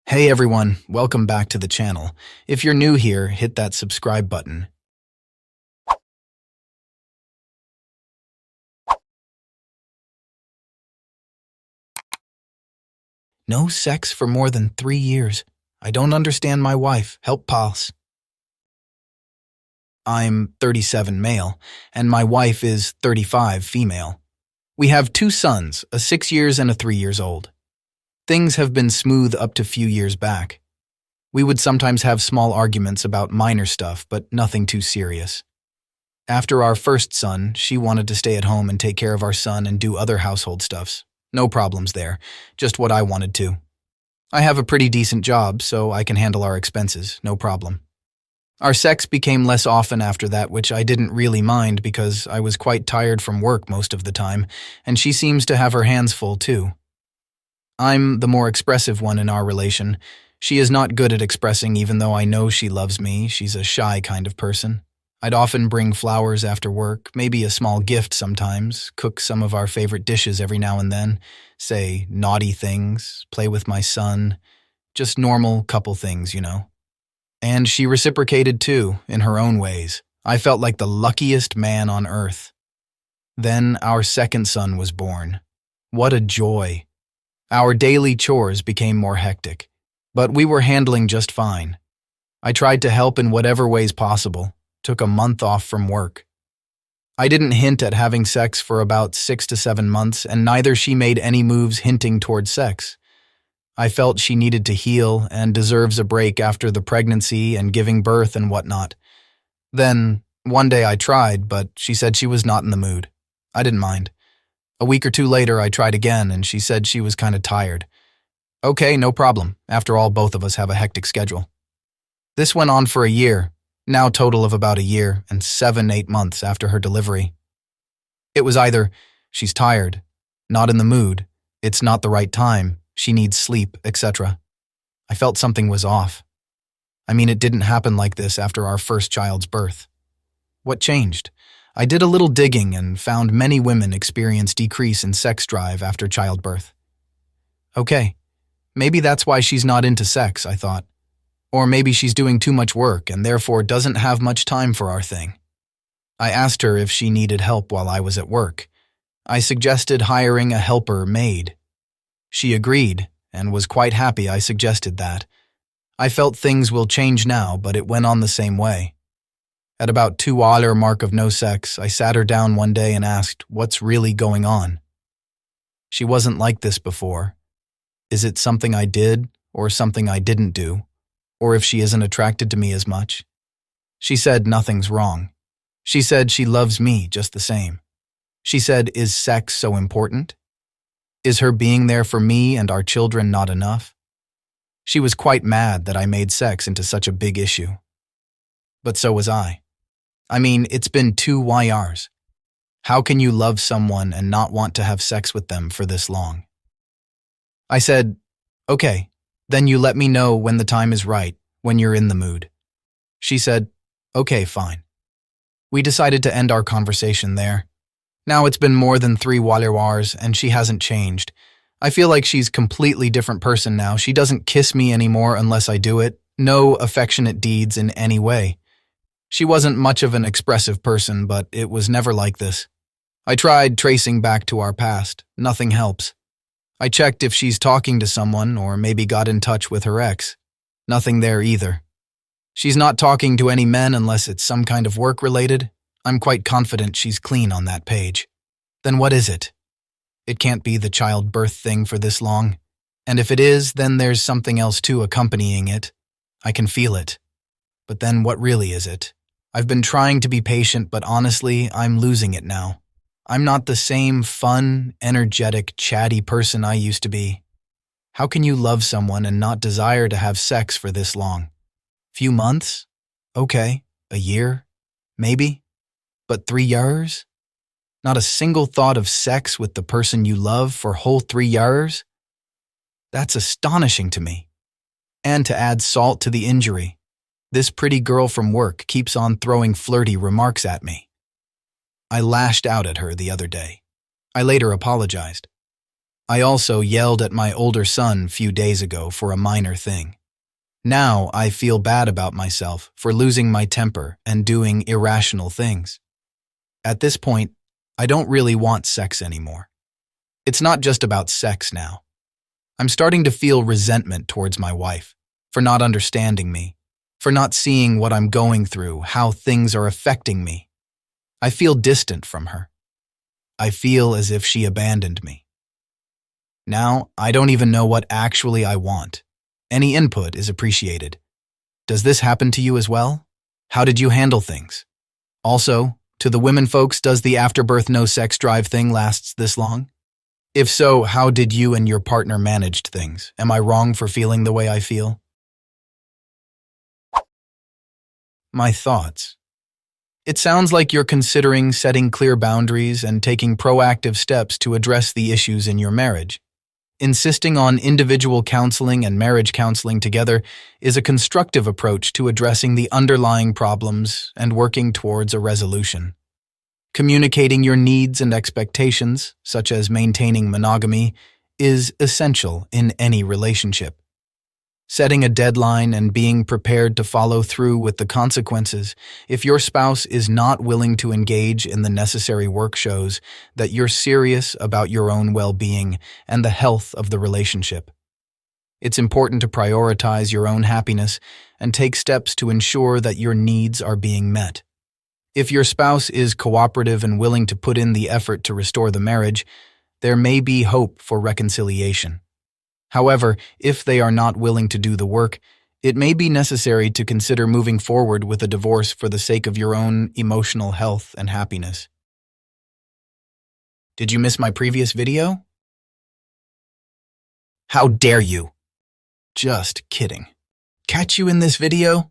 Hey everyone, welcome back to the channel. If you're new here, hit that subscribe button. No sex for more than 3 years. I don't understand my wife. Help pals. I'm 37 male, and my wife is 35 female. We have 2 sons, a 6 years and a 3 years old. Things have been smooth up to few years back. We would sometimes have small arguments about minor stuff, but nothing too serious. After our first son, she wanted to stay at home and take care of our son and do other household stuffs. No problems there, just what I wanted to. I have a pretty decent job, so I can handle our expenses, no problem. Our sex became less often after that, which I didn't really mind because I was quite tired from work most of the time, and she seems to have her hands full too. I'm the more expressive one in our relation. She is not good at expressing even though I know she loves me. She's a shy kind of person. I'd often bring flowers after work, maybe a small gift sometimes, cook some of our favorite dishes every now and then, say naughty things, play with my son, just normal couple things, you know. And she reciprocated too, in her own ways. I felt like the luckiest man on earth. Then our second son was born. What a joy. Our daily chores became more hectic, but we were handling just fine. I tried to help in whatever ways possible. Took a month off from work. I didn't hint at having sex for about 6 to 7 months, and neither she made any moves hinting toward sex. I felt she needed to heal and deserves a break after the pregnancy and giving birth and whatnot. Then, one day I tried, but she said she was not in the mood. I didn't mind. A week or two later, I tried again, and she said she was kind of tired. Okay, no problem. After all, both of us have a hectic schedule. This went on for a year. Now total of about a year and 7-8 months after her delivery. It was either, she's tired, not in the mood, it's not the right time, she needs sleep, etc. I felt something was off. I mean, it didn't happen like this after our first child's birth. What changed? I did a little digging and found many women experience decrease in sex drive after childbirth. Okay, maybe that's why she's not into sex, I thought. Or maybe she's doing too much work and therefore doesn't have much time for our thing. I asked her if she needed help while I was at work. I suggested hiring a helper maid. She agreed and was quite happy I suggested that. I felt things will change now, but it went on the same way. At about 2 hour mark of no sex, I sat her down one day and asked, what's really going on? She wasn't like this before. Is it something I did or something I didn't do? Or if she isn't attracted to me as much? She said nothing's wrong. She said she loves me just the same. She said, is sex so important? Is her being there for me and our children not enough? She was quite mad that I made sex into such a big issue. But so was I. I mean, it's been 2 years. How can you love someone and not want to have sex with them for this long? I said, okay. Then you let me know when the time is right, when you're in the mood. She said, okay, fine. We decided to end our conversation there. Now it's been more than 3 hours and she hasn't changed. I feel like she's a completely different person now. She doesn't kiss me anymore unless I do it. No affectionate deeds in any way. She wasn't much of an expressive person, but it was never like this. I tried tracing back to our past. Nothing helps. I checked if she's talking to someone or maybe got in touch with her ex. Nothing there either. She's not talking to any men unless it's some kind of work-related. I'm quite confident she's clean on that page. Then what is it? It can't be the childbirth thing for this long. And if it is, then there's something else too accompanying it. I can feel it. But then what really is it? I've been trying to be patient, but honestly, I'm losing it now. I'm not the same fun, energetic, chatty person I used to be. How can you love someone and not desire to have sex for this long? Few months? Okay. A year? Maybe? But 3 years? Not a single thought of sex with the person you love for whole 3 years? That's astonishing to me. And to add salt to the injury, this pretty girl from work keeps on throwing flirty remarks at me. I lashed out at her the other day. I later apologized. I also yelled at my older son a few days ago for a minor thing. Now I feel bad about myself for losing my temper and doing irrational things. At this point, I don't really want sex anymore. It's not just about sex now. I'm starting to feel resentment towards my wife for not understanding me, for not seeing what I'm going through, how things are affecting me. I feel distant from her. I feel as if she abandoned me. Now, I don't even know what actually I want. Any input is appreciated. Does this happen to you as well? How did you handle things? Also, to the women folks, does the afterbirth no sex drive thing lasts this long? If so, how did you and your partner manage things? Am I wrong for feeling the way I feel? My thoughts. It sounds like you're considering setting clear boundaries and taking proactive steps to address the issues in your marriage. Insisting on individual counseling and marriage counseling together is a constructive approach to addressing the underlying problems and working towards a resolution. Communicating your needs and expectations, such as maintaining monogamy, is essential in any relationship. Setting a deadline and being prepared to follow through with the consequences if your spouse is not willing to engage in the necessary work shows that you're serious about your own well-being and the health of the relationship. It's important to prioritize your own happiness and take steps to ensure that your needs are being met. If your spouse is cooperative and willing to put in the effort to restore the marriage, there may be hope for reconciliation. However, if they are not willing to do the work, it may be necessary to consider moving forward with a divorce for the sake of your own emotional health and happiness. Did you miss my previous video? How dare you? Just kidding. Catch you in this video?